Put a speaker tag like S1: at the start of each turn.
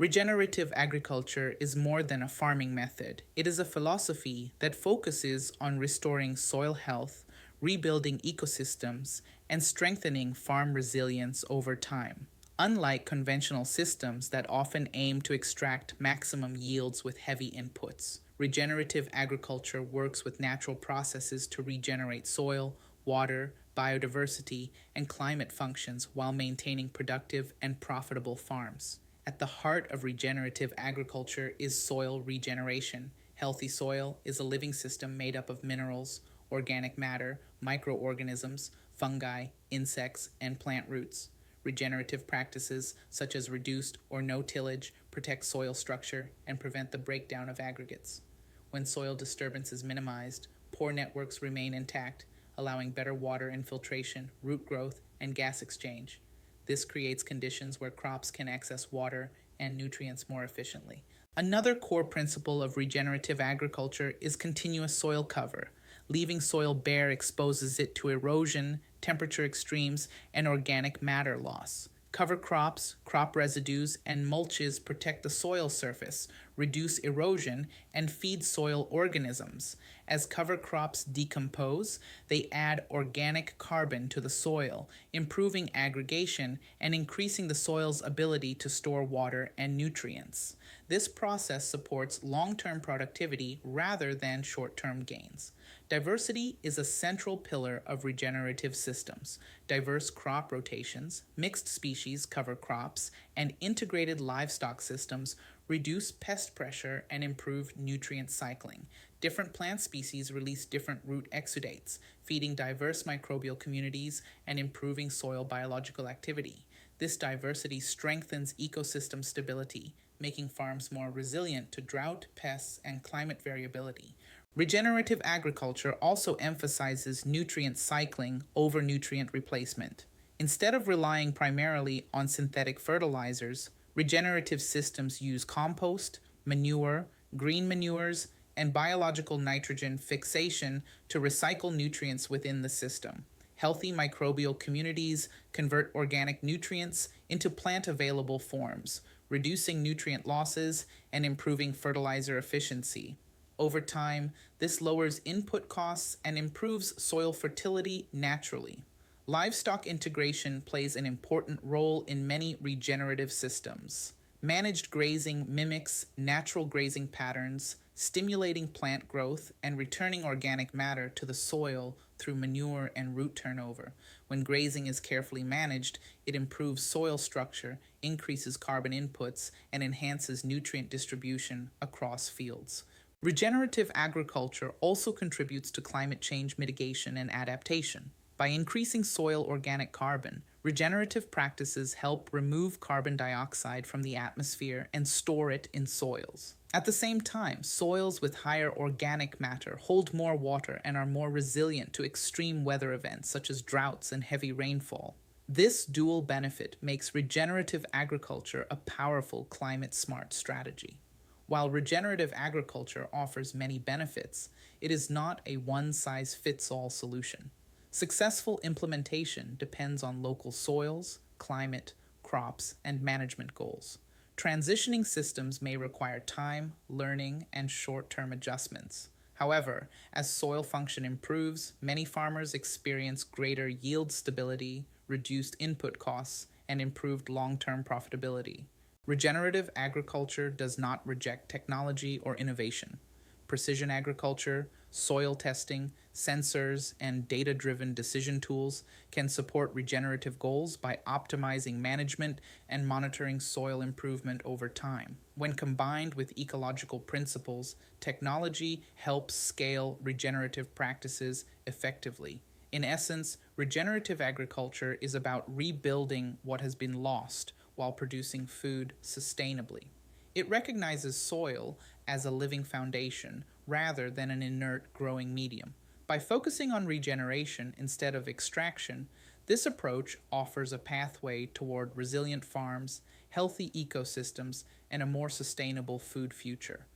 S1: Regenerative agriculture is more than a farming method. It is a philosophy that focuses on restoring soil health, rebuilding ecosystems, and strengthening farm resilience over time. Unlike conventional systems that often aim to extract maximum yields with heavy inputs, regenerative agriculture works with natural processes to regenerate soil, water, biodiversity, and climate functions while maintaining productive and profitable farms. At the heart of regenerative agriculture is soil regeneration. Healthy soil is a living system made up of minerals, organic matter, microorganisms, fungi, insects, and plant roots. Regenerative practices such as reduced or no tillage protect soil structure and prevent the breakdown of aggregates. When soil disturbance is minimized, pore networks remain intact, allowing better water infiltration, root growth, and gas exchange. This creates conditions where crops can access water and nutrients more efficiently. Another core principle of regenerative agriculture is continuous soil cover. Leaving soil bare exposes it to erosion, temperature extremes, and organic matter loss. Cover crops, crop residues, and mulches protect the soil surface, reduce erosion, and feed soil organisms. As cover crops decompose, they add organic carbon to the soil, improving aggregation and increasing the soil's ability to store water and nutrients. This process supports long-term productivity rather than short-term gains. Diversity is a central pillar of regenerative systems. Diverse crop rotations, mixed species cover crops, and integrated livestock systems reduce pest pressure and improve nutrient cycling. Different plant species release different root exudates, feeding diverse microbial communities and improving soil biological activity. This diversity strengthens ecosystem stability, making farms more resilient to drought, pests, and climate variability. Regenerative agriculture also emphasizes nutrient cycling over nutrient replacement. Instead of relying primarily on synthetic fertilizers, regenerative systems use compost, manure, green manures, and biological nitrogen fixation to recycle nutrients within the system. Healthy microbial communities convert organic nutrients into plant-available forms, reducing nutrient losses and improving fertilizer efficiency. Over time, this lowers input costs and improves soil fertility naturally. Livestock integration plays an important role in many regenerative systems. Managed grazing mimics natural grazing patterns, stimulating plant growth and returning organic matter to the soil through manure and root turnover. When grazing is carefully managed, it improves soil structure, increases carbon inputs, and enhances nutrient distribution across fields. Regenerative agriculture also contributes to climate change mitigation and adaptation. By increasing soil organic carbon, regenerative practices help remove carbon dioxide from the atmosphere and store it in soils. At the same time, soils with higher organic matter hold more water and are more resilient to extreme weather events such as droughts and heavy rainfall. This dual benefit makes regenerative agriculture a powerful climate-smart strategy. While regenerative agriculture offers many benefits, it is not a one-size-fits-all solution. Successful implementation depends on local soils, climate, crops, and management goals. Transitioning systems may require time, learning, and short-term adjustments. However, as soil function improves, many farmers experience greater yield stability, reduced input costs, and improved long-term profitability. Regenerative agriculture does not reject technology or innovation. Precision agriculture, soil testing, sensors, and data-driven decision tools can support regenerative goals by optimizing management and monitoring soil improvement over time. When combined with ecological principles, technology helps scale regenerative practices effectively. In essence, regenerative agriculture is about rebuilding what has been lost while producing food sustainably. It recognizes soil as a living foundation rather than an inert growing medium. By focusing on regeneration instead of extraction, this approach offers a pathway toward resilient farms, healthy ecosystems, and a more sustainable food future.